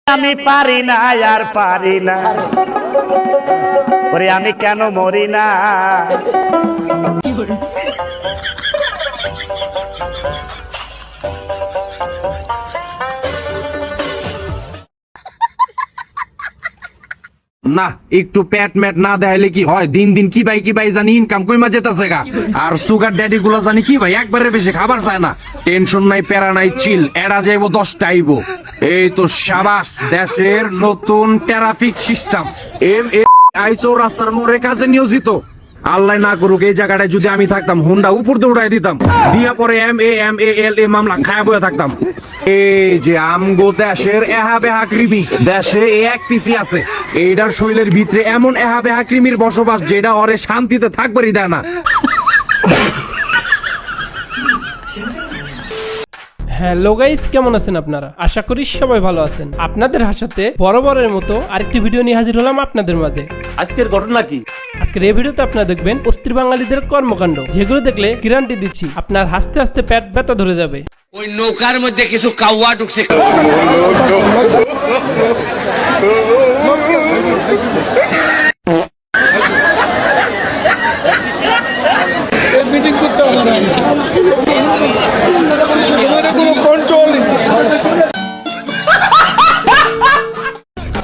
আমি পারি না আর পারি না, ওরে আমি কেন মরি না। না একটু পেট ম্যাট না দেখাইলে কি হয়, দিন দিন কি ভাই জানি ইনকাম কইমা যেতেছে গা। আর সুগার ড্যাডি গুলা জানি কি ভাই একবারে বেশি খাবার চায় না, টেনশন নাই প্যারা নাই চিল, এরা যাইবো 10টা আইবো। এই তো সাবাস, দেশের নতুন ট্রাফিক সিস্টেম আইচো রাস্তার মোড়ে কাজে নিয়োজিত। আল্লাহ না করুক এই জায়গাটায় যদি আমি থাকতাম, হুন্ডা উপর দিয়ে উড়াই দিতাম, দিয়া পরে MAMALA মামলা খায়া বয়ে থাকতাম। এই যে আমগো দেশের এহা বেহা কৃমি, দেশে এক পিসি আছে, এইটার শরীরের ভিতরে এমন এহা বেহা কৃমির বসবাস যেটা ওরে শান্তিতে থাকবারই দেয় না। হ্যালো গাইস, কেমন আছেন আপনারা? আশা করি সবাই ভালো আছেন। আপনাদের হাসাতে বরাবরের মতো আরেকটি ভিডিও নিয়ে হাজির হলাম আপনাদের মাঝে। আজকের ঘটনা কি? আজকের এই ভিডিওতে আপনারা দেখবেন অস্থির বাঙালিদের কর্মকাণ্ড, যেগুলো দেখলে গ্যারান্টি দিচ্ছি আপনার হাসতে হাসতে পেট ব্যথা ধরে যাবে। ওই নৌকার মধ্যে কিছু কাওয়া ঢুকছে।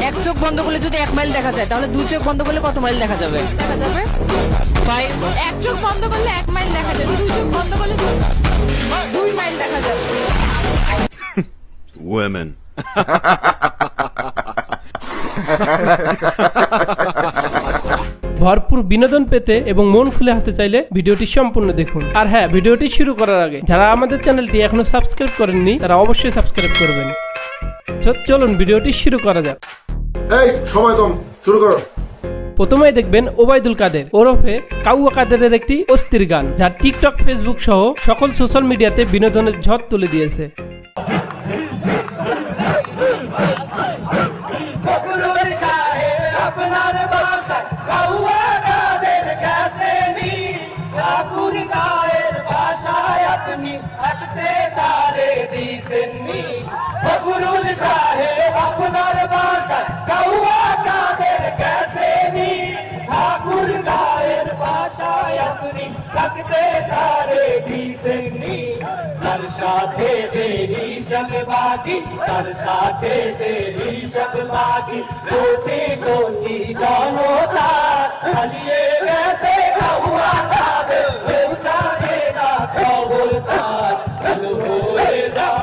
এক চোখ বন্ধ করলে যদি 1 মাইল দেখা যায়, তাহলে 2 চোখ বন্ধ করলে কত মাইল দেখা যাবে? এক চোখ বন্ধ করলে 1 মাইল দেখা যাবে, 2 চোখ বন্ধ করলে 2 মাইল দেখা যাবে। Women. ভরপুর বিনোদন পেতে এবং মন খুলে হাসতে চাইলে ভিডিওটি সম্পূর্ণ দেখুন। আর হ্যাঁ, ভিডিওটি শুরু করার আগে যারা আমাদের চ্যানেলটি এখনো সাবস্ক্রাইব করেননি তারা অবশ্যই সাবস্ক্রাইব করবেন। চলুন ভিডিওটি শুরু করা যাক। এই সময় কম, শুরু করো। প্রথমেই দেখবেন ওবায়দুল কাদের ওরফে কাউয়া কাদেরের একটি অস্থির গান, যা টিকটক, ফেসবুক সহ সকল সোশ্যাল মিডিয়াতে বিনোদনের ঝড় তুলে দিয়েছে। তার সাথে যে ঋষভ বাগি, তার সাথে যে ঋষভ বাগি, কোটি কোটি জনতা চালিয়ে গেছে কাউয়া কাদের, কেউ জানে না খবর তার। ভালো হয়ে যাও,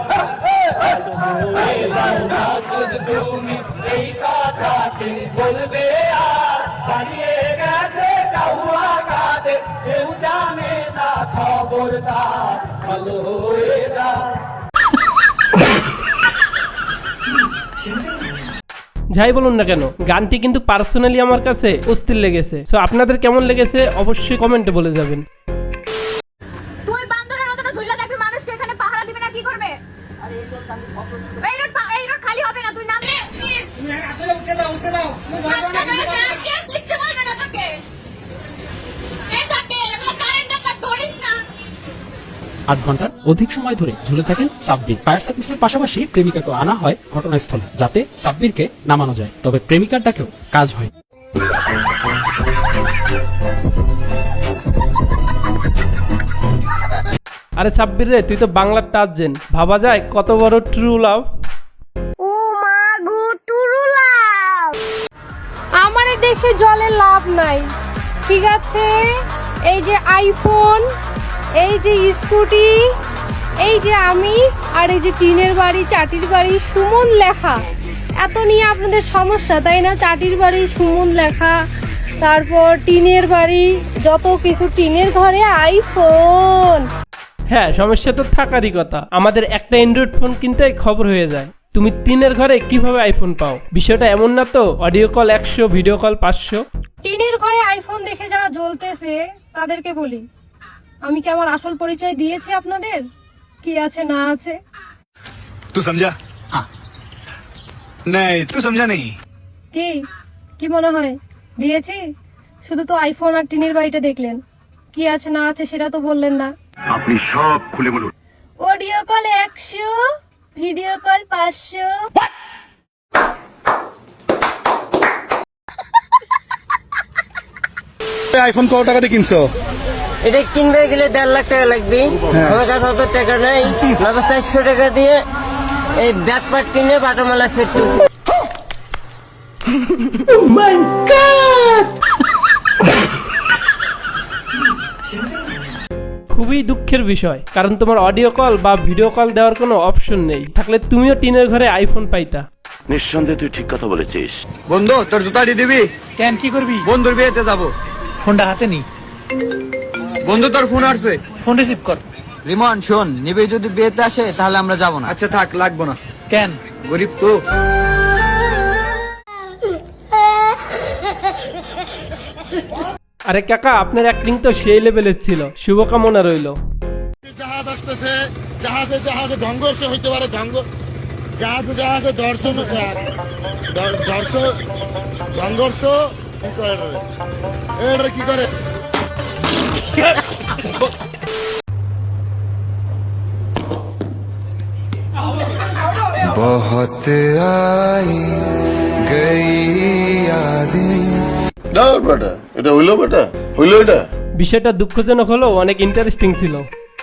ভালো হয়ে যাও না শুধু তুমি, এই কথাকে বলবে আর হারিয়ে গেছে কাউয়া কাদের, কেউ জানে না খবর তার। ভালো হয়ে যাও। যাই বলুন না কেন, গানটি কিন্তু পার্সোনালি আমার কাছে অস্থির লেগেছে। সো আপনাদের কেমন লেগেছে অবশ্যই কমেন্টে বলে যাবেন। তুই বান্দরের মতো ঝুলা থাকবি, মানুষকে এখানে পাহারা দিবে না, কি করবে? এই রোড খালি হবে না, তুই নামবে প্লিজ। তুমি হাতে উঠে দাও, উঠে দাও। তুমি ভয় পাও না, কে লিখতে পারবে না তোকে? এই সাথে এগুলো কারেন্ট আপ ধরিস না। 8 ঘন্টার অধিক সময় ধরে ঝুলে থাকেন সাব্বির। ফায়ার সার্ভিসের পাশাপাশি প্রেমিকাকে আনা হয় ঘটনাস্থলে, যাতে সাব্বিরকে নামানো যায়, তবে প্রেমিকার ডাকেও কাজ হয়। আরে সাব্বির রে, তুই তো বাংলার টার্জেন, ভাবা যায় কত বড় ট্রু লাভ। ও মা গো, টুরু লাভ। আমারে দেখে জলে লাভ নাই, ঠিক আছে? এই যে আইফোন, এই যে স্কুটি, এই যে আমি, আর এই যে টিনের বাড়ি, চাটির বাড়ি, সুমন লেখা, এত নিয়ে আপনাদের সমস্যা, তাই না? চাটির বাড়ি, সুমন লেখা, তারপর টিনের বাড়ি, যত কিছু, টিনের ঘরে আইফোন। হ্যাঁ, সমস্যা তো থাকারই কথা। আমাদের একটা অ্যান্ড্রয়েড ফোন কিনতে খবর হয়ে যায়, তুমি টিনের ঘরে কিভাবে আইফোন পাও? বিষয়টা এমন না তো অডিও কল 100, ভিডিও কল 500। টিনের ঘরে আইফোন দেখে যারা জ্বলতেছে তাদেরকে বলি, আমি কি আমার আসল পরিচয় দিয়েছি আপনাদের? কি আছে না আছে? तू समझा? हाँ। नहीं, तू समझा नहीं। কি কি মনে হয় দিয়েছি? শুধু তো আইফোন আর টিনের বাড়িটা দেখলেন, কি আছে না আছে সেটা তো বললেন না। আপনি সব খুলে বলুন। Audio call 100, video call 500। IPhone কত টাকা দিয়ে কিনছো? এটা কিনতে গেলে 1.5 লাখ টাকা লাগবে। আমার কাছে অত টাকা নাই, 400 টাকা দিয়ে এই ব্যাকপার্ট কিনে বাটামালা সেট করছি। খুবই দুঃখের বিষয়, কারণ তোমার অডিও কল বা ভিডিও কল দেওয়ার কোনো অপশন নেই। থাকলে তুমিও টিনের ঘরে আইফোন পাইতা। নিঃসন্দেহে তুই ঠিক কথা বলেছিস। বন্ধু তোর জুতা দিয়ে দিবি? কেন, কি করবি? বন্ধুর বিয়েতে যাবো। ফোনটা হাতে নি, বন্ধু তোর ফোন আসছে, ফোন রিসিভ কর। রিমন শোন, নিবে যদি বিয়েতে আসে তাহলে আমরা যাব না। আচ্ছা থাক, লাগবো না। কেন? গরিব তো। আরে কাকা, আপনার অ্যাক্টিং তো সেই লেভেলের ছিল। শুভকামনা রইল। জাহাজ আসতেছে, জাহাজে জাহাজে সংঘর্ষ হইতে পারে, জাহাজে জাহাজে দর্শন সংঘর্ষ কি করে এটা কি করে? बहुत आई गई यादें। এটা হইলো বেটা, হইলো এটা। বিষয়টা দুঃখজনক হলেও অনেক ইন্টারেস্টিং ছিল।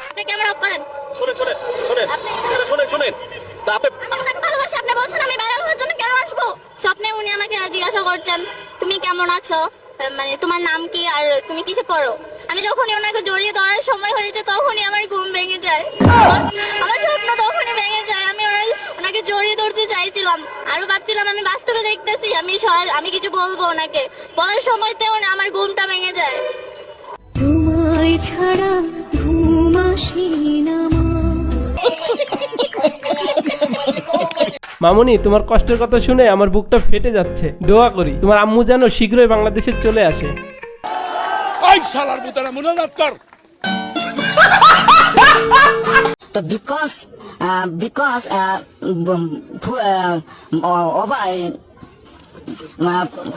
আপনি ক্যামেরা অফ করেন। শুনেন। আমাকে ভালোবাসে, আপনি বলছেন আমি ভাইরাল হওয়ার জন্য কেন আসবো? স্বপ্নে উনি আমাকে জিজ্ঞাসা করছেন তুমি কেমন আছো, মানে তোমার নাম কি আর তুমি কিসে পড়ো। আমি যখনই ওনাকে জড়িয়ে ধরার সময় হয়েছে তখনই আমার ঘুম ভেঙে যায়, আমার স্বপ্ন তখনই ভেঙে যায়। আমি ওনাকে জড়িয়ে ধরতে চাইছিলাম, আরো ভাবছিলাম আমি বাস্তবে দেখতেছি, আমি কিছু বলবো ওনাকে, বলার সময়তেও আমার ঘুমটা ভেঙে যায়। তোমায় ছাড়া ঘুম আসে না। মামুনি, তোমার কষ্টের কথা শুনে আমার বুকটা ফেটে যাচ্ছে। দোয়া করি তোমার আম্মু যেন শীঘ্রই বাংলাদেশে চলে আসে। ওই শালার বুতারা মুনাজাত কর। তো বিকজ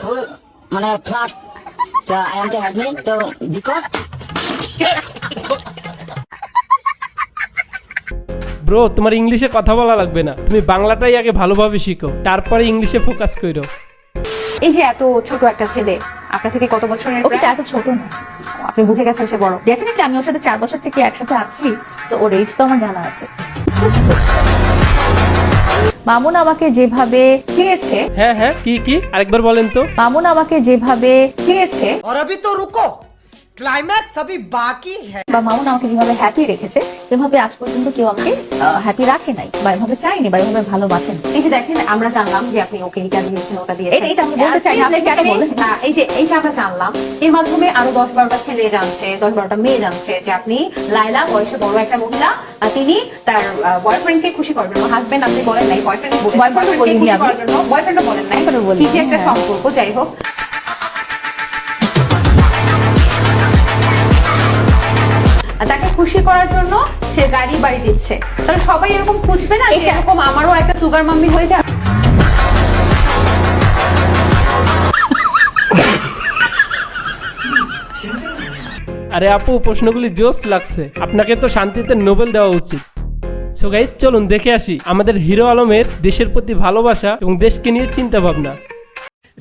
ফুল মানে flat I am to help me তো বিকজ ব্রো, তোমার ইংলিশে কথা বলা লাগবে না, তুমি বাংলাটাই আগে ভালোভাবে শিখো, তারপরে ইংলিশে ফোকাস করো। এই যে এত ছোট একটা ছেলে আপনার থেকে কত বছরের? ওকে এত ছোট না, আপনি বুঝে গেছেন সে বড়। ডেফিনেটলি আমি ওর সাথে 4 বছর থেকে একসাথে আছি, তো ওর এজ তো আমার জানা আছে। মামুন আমাকে যেভাবে খেয়েছে, হ্যাঁ কি আরেকবার বলেন তো। মামুন আমাকে যেভাবে খেয়েছে, और अभी तो रुको, क्लाइमैक्स अभी बाकी है। বা মামুন আমাকে যেভাবে হ্যাপি রেখেছে, এভাবে আজ পর্যন্ত কেউ আমাকে হ্যাপি রাখে নাই, বা এভাবে চাইনি, বা এভাবে ভালোবাসেন। এই যে দেখেন, আমরা জানলাম যে আপনি ওকে এটা দিয়েছেন, ওটা দিয়েছেন, এটা আমি বলতে চাই না, আপনি কেন বলেন? এই যে আমরা জানলাম, এর মাধ্যমে আরো 10-12টা ছেলে জানছে, 10-12টা মেয়ে জানছে যে আপনি লায়লা, বয়সে বড় একটা মহিলা, তিনি তার বয়ফ্রেন্ডকে খুশি করবেন। হাজবেন্ড আপনি বলেন নাই, বয়ফ্রেন্ডও বলেন নাই, কি যে একটা সম্পর্ক। যাই হোক, তাকে খুশি করার জন্য সে গাড়ি বাড়ি দিচ্ছে, তাহলে সবাই এরকম খুঁজবে না যে এরকম আমারও একটা সুগার মাম্মি হয়ে যায়। আরে আপু, প্রশ্নগুলি জোস লাগছে, আপনাকে তো শান্তিতে নোবেল দেওয়া উচিত। সো গাইস, চলুন দেখে আসি আমাদের হিরো আলমের দেশের প্রতি ভালোবাসা এবং দেশকে নিয়ে চিন্তা ভাবনা।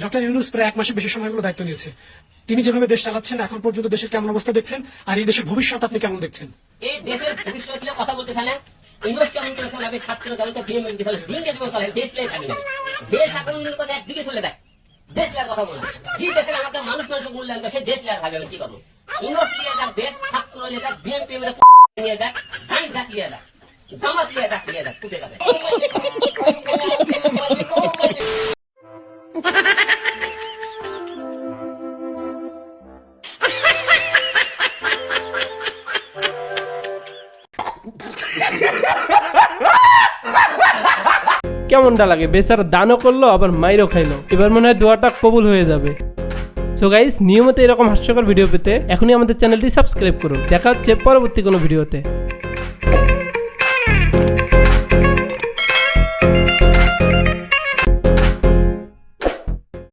ডক্টর ইউনূস প্রায় 1 মাসের বেশি সময় হলো দায়িত্ব নিয়েছে। তিনি যেভাবে দেশ চালাচ্ছেন, এখন পর্যন্ত দেশের কেমন অবস্থা দেখছেন, আর এই দেশের ভবিষ্যৎ আপনি কেমন দেখছেন? এই দেশের ভবিষ্যৎ নিয়ে কথা বলতে চান, ইউনিভার্সিটি কেমন করে চালাবে, ছাত্র কালকে বিএমএ দিতে দিনকে জীবন চালাবে, দেশ লাই থাকবে, দেশ এখন করে একদিকে চলে দেয়, দেশ লাই কথা বলবে। যে দেশের আমাদের মানুষ মূল্যায়ন করে, সে দেশ লাই ভাবে কি করবো? ইউনিভার্সিটি দেখ, দেশ ছাত্র নিয়ে দেখ, বিএমপি নিয়ে দেখ, গাড়ি ডাক নিয়ে দেখ, জামাত নিয়ে দেখ, কুটে যাবে। কেমনটা লাগে? বেচারা দানও করলো, আবার মাইরও খাইলো। এবার মনে হয় দোয়াটা কবুল হয়ে যাবে। সো গাইস, নিয়মিত এরকম হাস্যকর ভিডিও পেতে এখনই আমাদের চ্যানেলটি সাবস্ক্রাইব করুন। দেখা হচ্ছে পরবর্তী কোনো ভিডিওতে।